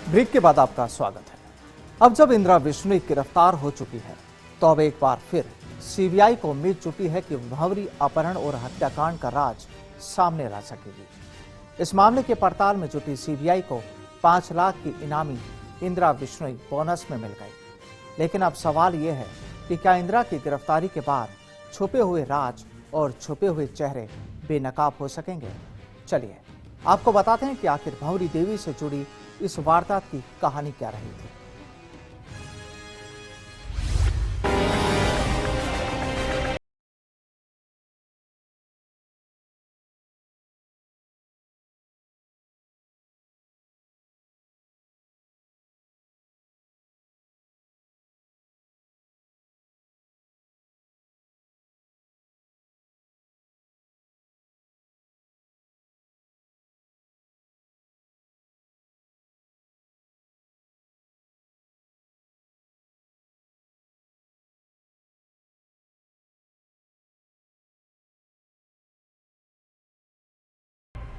Break के बाद आपका स्वागत है। अब जब इंदिरा बिश्नोई गिरफ्तार हो चुकी है तो अब एक बार फिर सीबीआई को उम्मीद जुटी है कि भंवरी अपहरण और हत्याकांड का राज सामने ला सकेगी। इस मामले के पड़ताल में जुटी सीबीआई को 5 लाख की इनामी इंदिरा बिश्नोई बोनस में मिल गई। लेकिन अब सवाल यह है कि क्या इंदिरा की गिरफ्तारी के बाद छुपे हुए राज और छुपे हुए चेहरे बेनकाब हो सकेंगे? चलिए आपको बताते हैं कि आखिर भंवरी देवी से जुड़ी इस वारदात की कहानी क्या रही थी।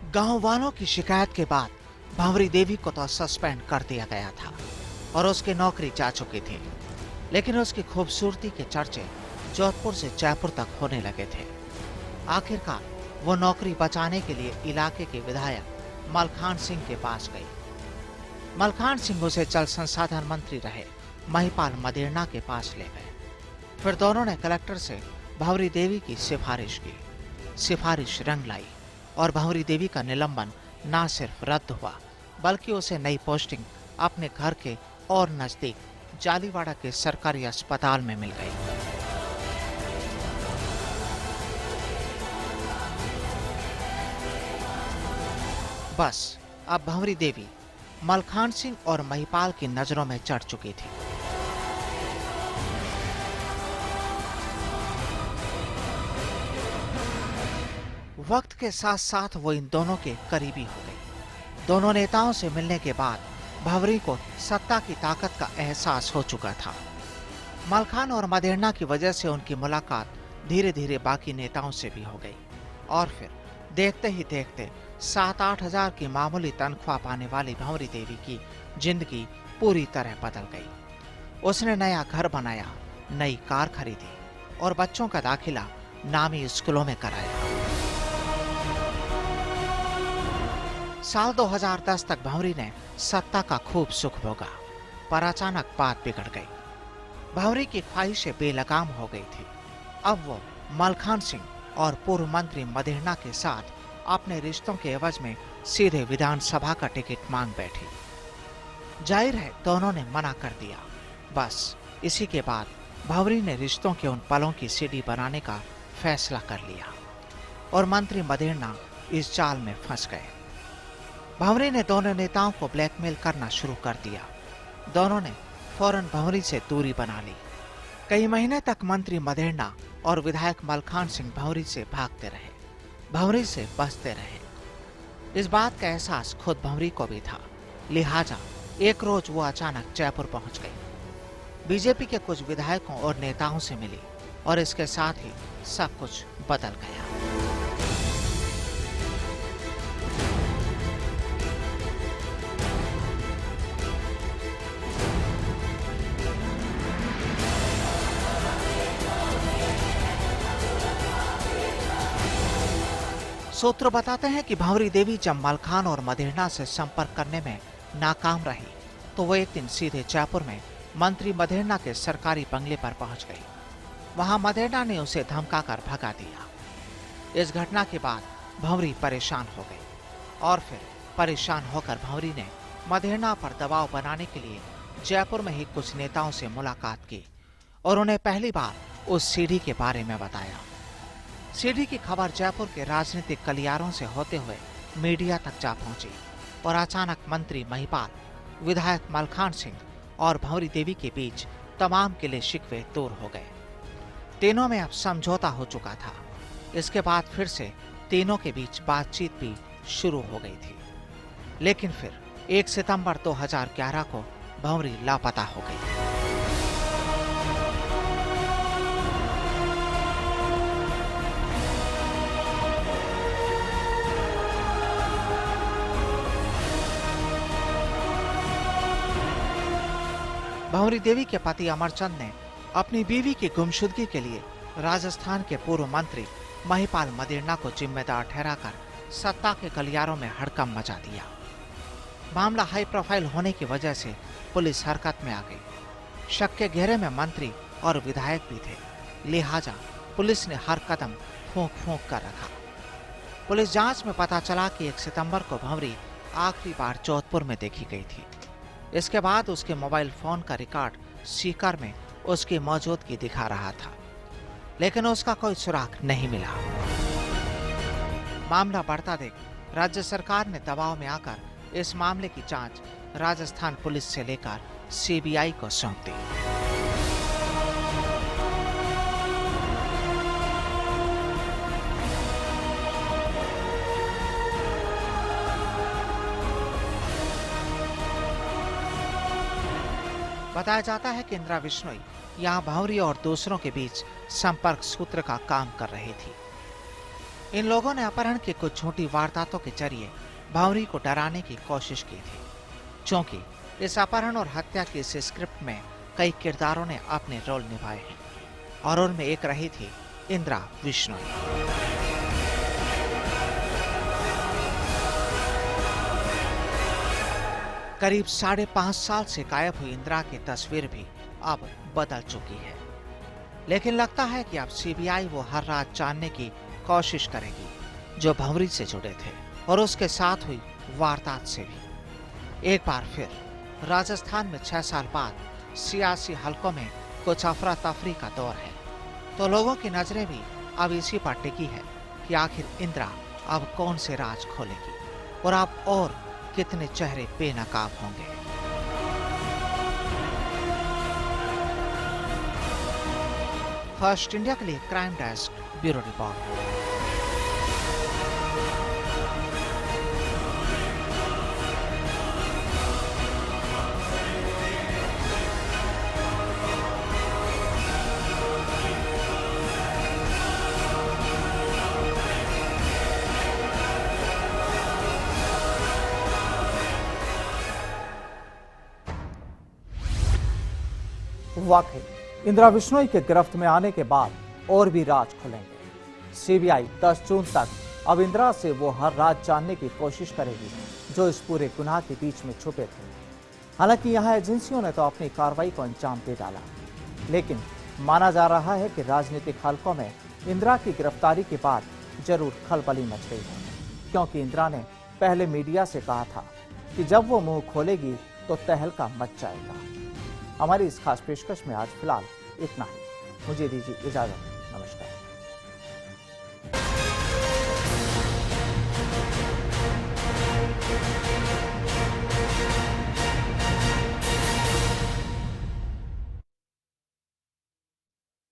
गांव वालों की शिकायत के बाद भंवरी देवी को तो सस्पेंड कर दिया गया था और उसकी नौकरी जा चुकी थी। लेकिन उसकी खूबसूरती के चर्चे जोधपुर से जयपुर तक होने लगे थे। आखिरकार वो नौकरी बचाने के लिए इलाके के विधायक मलखान सिंह के पास गई। मलखान सिंह उसे जल संसाधन मंत्री रहे महिपाल मदेरणा के पास ले गए। फिर दोनों ने कलेक्टर से भंवरी देवी की सिफारिश की। सिफारिश रंग लाई और भंवरी देवी का निलंबन ना सिर्फ रद्द हुआ बल्कि उसे नई पोस्टिंग अपने घर के और नजदीक जालीवाड़ा के सरकारी अस्पताल में मिल गई। बस अब भंवरी देवी मलखान सिंह और महिपाल की नजरों में चढ़ चुकी थी। वक्त के साथ साथ वो इन दोनों के करीबी हो गई। दोनों नेताओं से मिलने के बाद भंवरी को सत्ता की ताकत का एहसास हो चुका था। मलखान और मदेरणा की वजह से उनकी मुलाकात धीरे धीरे बाकी नेताओं से भी हो गई और फिर देखते ही देखते 7-8 हजार की मामूली तनख्वाह पाने वाली भंवरी देवी की जिंदगी पूरी तरह बदल गई। उसने नया घर बनाया, नई कार खरीदी और बच्चों का दाखिला नामी स्कूलों में कराया। साल 2010 तक भंवरी ने सत्ता का खूब सुख भोगा, पर अचानक बात बिगड़ गई। भंवरी की ख्वाहिशें बेलगाम हो गई थी। अब वो मलखान सिंह और पूर्व मंत्री मदेरणा के साथ अपने रिश्तों के एवज में सीधे विधानसभा का टिकट मांग बैठी। जाहिर है दोनों ने मना कर दिया। बस इसी के बाद भंवरी ने रिश्तों के उन पलों की सीढ़ी बनाने का फैसला कर लिया और मंत्री मदेरणा इस जाल में फंस गए। भंवरी ने दोनों नेताओं को ब्लैकमेल करना शुरू कर दिया। दोनों ने फौरन भंवरी से दूरी बना ली। कई महीने तक मंत्री मदेरणा और विधायक मलखान सिंह भंवरी से भागते रहे, भंवरी से बचते रहे। इस बात का एहसास खुद भंवरी को भी था। लिहाजा एक रोज वो अचानक जयपुर पहुंच गई। बीजेपी के कुछ विधायकों और नेताओं से मिली और इसके साथ ही सब कुछ बदल गया। सूत्र बताते हैं कि भंवरी देवी जब मलखान और मदेरणा से संपर्क करने में नाकाम रही तो वो एक दिन सीधे जयपुर में मंत्री मदेरणा के सरकारी बंगले पर पहुंच गई। वहां मदेरणा ने उसे धमकाकर भगा दिया। इस घटना के बाद भंवरी परेशान हो गई और फिर परेशान होकर भंवरी ने मदेरणा पर दबाव बनाने के लिए जयपुर में ही कुछ नेताओं से मुलाकात की और उन्हें पहली बार उस सीढ़ी के बारे में बताया। सीढ़ी की खबर जयपुर के राजनीतिक गलियारों से होते हुए मीडिया तक जा पहुंची और अचानक मंत्री महिपाल, विधायक मलखान सिंह और भंवरी देवी के बीच तमाम गिले शिकवे दूर हो गए। तीनों में अब समझौता हो चुका था। इसके बाद फिर से तीनों के बीच बातचीत भी शुरू हो गई थी। लेकिन फिर 1 सितंबर 2011 को भंवरी लापता हो गई। भंवरी देवी के पति अमरचंद ने अपनी बीवी की गुमशुदगी के लिए राजस्थान के पूर्व मंत्री महिपाल मदेरणा को जिम्मेदार ठहराकर सत्ता के गलियारों में हड़कंप मचा दिया। मामला हाई प्रोफाइल होने की वजह से पुलिस हरकत में आ गई। शक के घेरे में मंत्री और विधायक भी थे, लिहाजा पुलिस ने हर कदम फूंक फूंक कर रखा। पुलिस जांच में पता चला कि 1 सितंबर को भंवरी आखिरी बार जोधपुर में देखी गई थी। इसके बाद उसके मोबाइल फोन का रिकॉर्ड सीकर में उसकी मौजूदगी दिखा रहा था, लेकिन उसका कोई सुराग नहीं मिला। मामला बढ़ता देख राज्य सरकार ने दबाव में आकर इस मामले की जांच राजस्थान पुलिस से लेकर सीबीआई को सौंप दी। बताया जाता है कि इंदिरा बिश्नोई यहाँ भंवरी और दूसरों के बीच संपर्क सूत्र का काम कर रही थी। इन लोगों ने अपहरण की कुछ झूठी वारदातों के जरिए भंवरी को डराने की कोशिश की थी, क्योंकि इस अपहरण और हत्या की इस स्क्रिप्ट में कई किरदारों ने अपने रोल निभाए हैं और उनमें एक रही थी इंदिरा बिश्नोई। करीब 5.5 साल से गायब हुई इंदिरा की तस्वीर भी अब बदल चुकी है, लेकिन लगता है कि अब सीबीआई वो हर रात जानने की कोशिश करेगी जो भंवरी से जुड़े थे और उसके साथ हुई वारदात से भी। एक बार फिर राजस्थान में 6 साल बाद सियासी हलकों में कुछ अफरा तफरी का दौर है, तो लोगों की नजरें भी अब इसी पर टिकी है कि आखिर इंदिरा अब कौन से राज खोलेगी और अब और कितने चेहरे बेनकाब होंगे। फर्स्ट इंडिया के लिए क्राइम डेस्क ब्यूरो रिपोर्ट। वाकई इंदिरा बिश्नोई के गिरफ्त में आने के बाद और भी राज खुलेंगे। सीबीआई 10 जून तक अब इंदिरा से वो हर राज जानने की कोशिश करेगी जो इस पूरे गुनाह के बीच में छुपे थे। हालांकि यहाँ एजेंसियों ने तो अपनी कार्रवाई को अंजाम दे डाला, लेकिन माना जा रहा है कि राजनीतिक हलकों में इंदिरा की गिरफ्तारी के बाद जरूर खलबली मच गई है, क्योंकि इंदिरा ने पहले मीडिया से कहा था कि जब वो मुंह खोलेगी तो तहलका मच जाएगा। हमारी इस खास पेशकश में आज फिलहाल इतना ही। मुझे दीजिए इजाजत। नमस्कार।